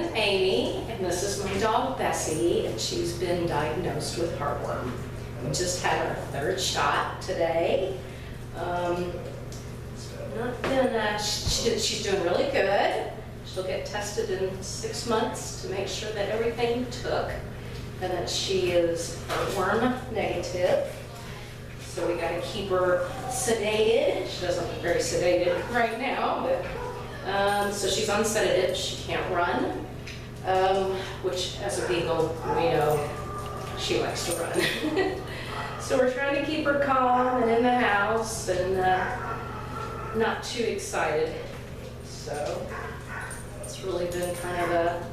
is Amy, and this is my dog Bessie, and she's been diagnosed with heartworm. We just had our third shot today. She's doing really good. She'll get tested in 6 months to make sure that everything took and that she is heartworm negative. So we gotta keep her sedated. She doesn't look very sedated right now, but so she's on sedatives. She can't run, which as a beagle, we know she likes to run. So we're trying to keep her calm and in the house and not too excited. So it's really been kind of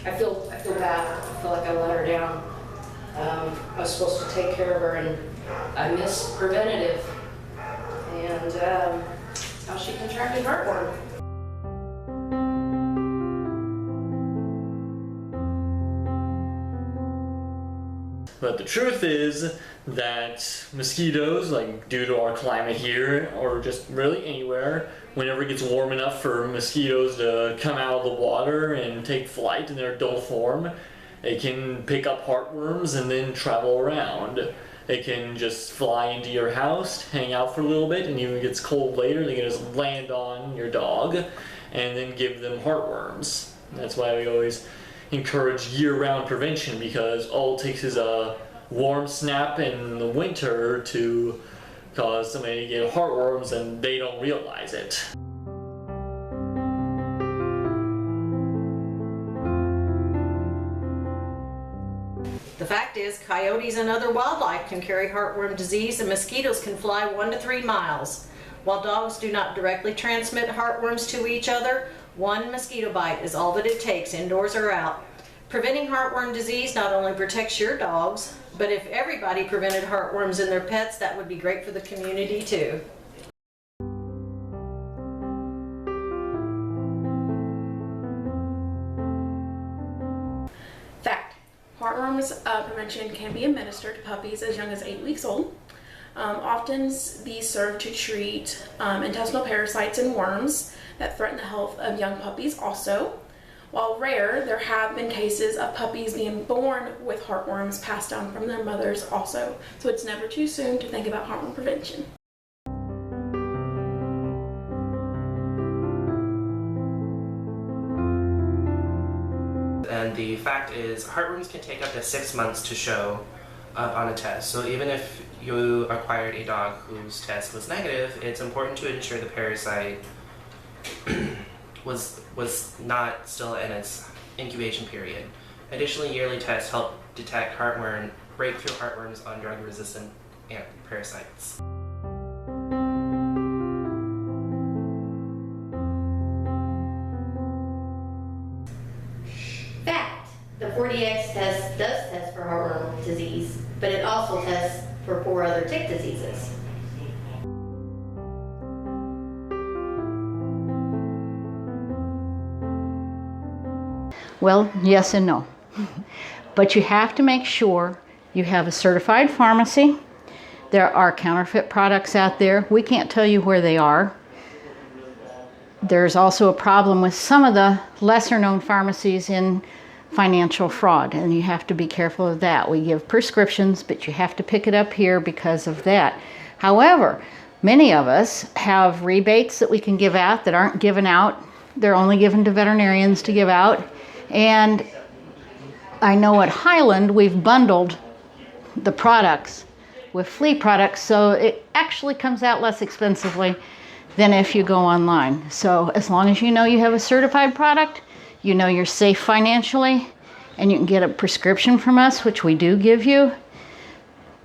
I feel bad. I feel like I let her down. I was supposed to take care of her and I missed preventative. And that's how she contracted heartworm. But the truth is that mosquitoes, like due to our climate here, or just really anywhere, whenever it gets warm enough for mosquitoes to come out of the water and take flight in their adult form, they can pick up heartworms and then travel around. They can just fly into your house, hang out for a little bit, and even if it gets cold later, they can just land on your dog and then give them heartworms. That's why we always encourage year-round prevention, because all it takes is a warm snap in the winter to cause somebody to get heartworms and they don't realize it. The fact is, coyotes and other wildlife can carry heartworm disease, and mosquitoes can fly 1 to 3 miles. While dogs do not directly transmit heartworms to each other, 1 mosquito bite is all that it takes, indoors or out. Preventing heartworm disease not only protects your dogs, but if everybody prevented heartworms in their pets, that would be great for the community too. Fact: heartworms prevention can be administered to puppies as young as 8 weeks old. Often these serve to treat intestinal parasites and worms that threaten the health of young puppies also. While rare, there have been cases of puppies being born with heartworms passed down from their mothers also. So it's never too soon to think about heartworm prevention. And the fact is, heartworms can take up to 6 months to show up on a test. So even if you acquired a dog whose test was negative, it's important to ensure the parasite was not still in its incubation period. Additionally, yearly tests help detect breakthrough heartworms on drug-resistant parasites. Fact: the 4Dx test does test for heartworm disease, but it also tests for 4 other tick diseases. Well, yes and no. But you have to make sure you have a certified pharmacy. There are counterfeit products out there. We can't tell you where they are. There's also a problem with some of the lesser known pharmacies in financial fraud, and you have to be careful of that. We give prescriptions, but you have to pick it up here because of that. However, many of us have rebates that we can give out that aren't given out. They're only given to veterinarians to give out. And I know at Highland we've bundled the products with flea products, so it actually comes out less expensively than if you go online. So as long as you know you have a certified product, you know you're safe financially, and you can get a prescription from us, which we do give you,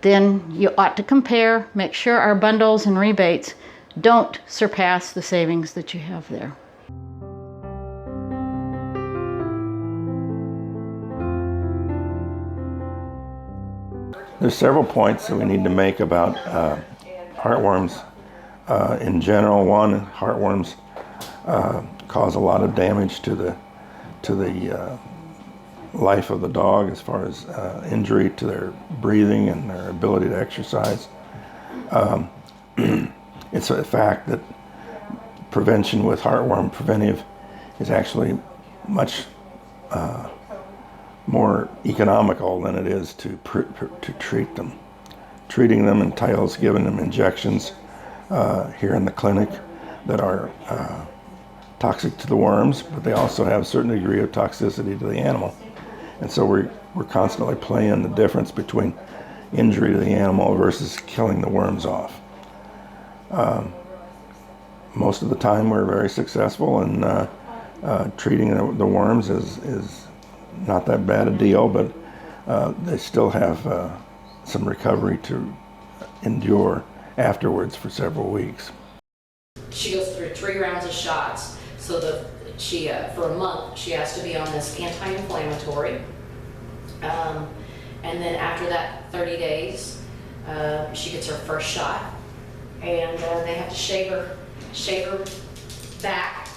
then you ought to compare, make sure our bundles and rebates don't surpass the savings that you have there. There's several points that we need to make about heartworms in general. One, heartworms cause a lot of damage to the life of the dog as far as injury to their breathing and their ability to exercise. It's a fact that prevention with heartworm preventive is actually much more economical than it is to treat them. Treating them entails giving them injections here in the clinic that are toxic to the worms, but they also have a certain degree of toxicity to the animal. And so we're constantly playing the difference between injury to the animal versus killing the worms off. Most of the time we're very successful in treating the worms is not that bad a deal, but they still have some recovery to endure afterwards for several weeks. She goes through 3 rounds of shots, so for a month she has to be on this anti-inflammatory, and then after that 30 days she gets her first shot, and they have to shave her back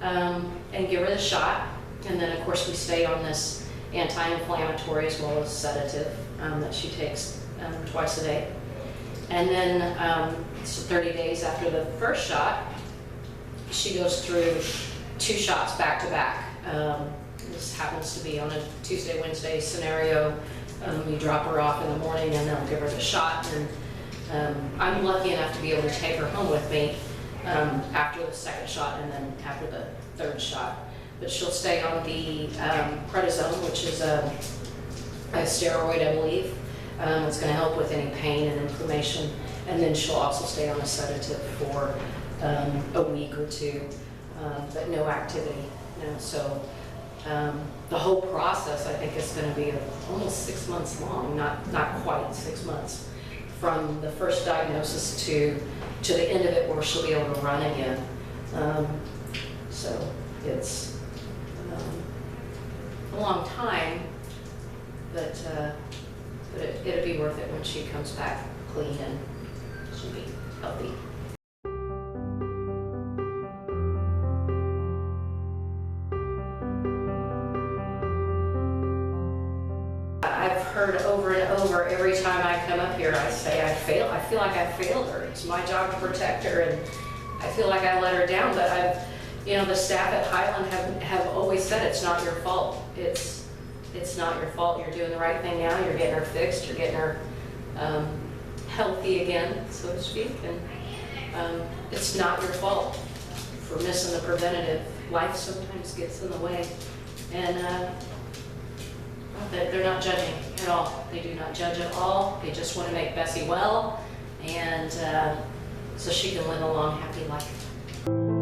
and give her the shot, and then of course we stay on this anti-inflammatory as well as sedative that she takes twice a day. And then so 30 days after the first shot, she goes through 2 shots back to back. This happens to be on a Tuesday, Wednesday scenario. You drop her off in the morning and they'll give her the shot. And I'm lucky enough to be able to take her home with me after the second shot and then after the third shot. But she'll stay on the prednisone, which is a steroid, I believe. It's going to help with any pain and inflammation. And then she'll also stay on a sedative for a week or 2, but no activity. So the whole process, I think, is going to be almost 6 months long, not quite 6 months, from the first diagnosis to the end of it where she'll be able to run again. So it's a long time, but it'll be worth it when she comes back clean and she'll be healthy. I've heard over and over every time I come up here, I say I feel like I failed her. It's my job to protect her, and I feel like I let her down. But the staff at Highland have always said it's not your fault. It's not your fault. You're doing the right thing now. You're getting her fixed. You're getting her healthy again, so to speak. And it's not your fault for missing the preventative. Life sometimes gets in the way, and they're not judging at all. They do not judge at all. They just want to make Bessie well, and so she can live a long, happy life.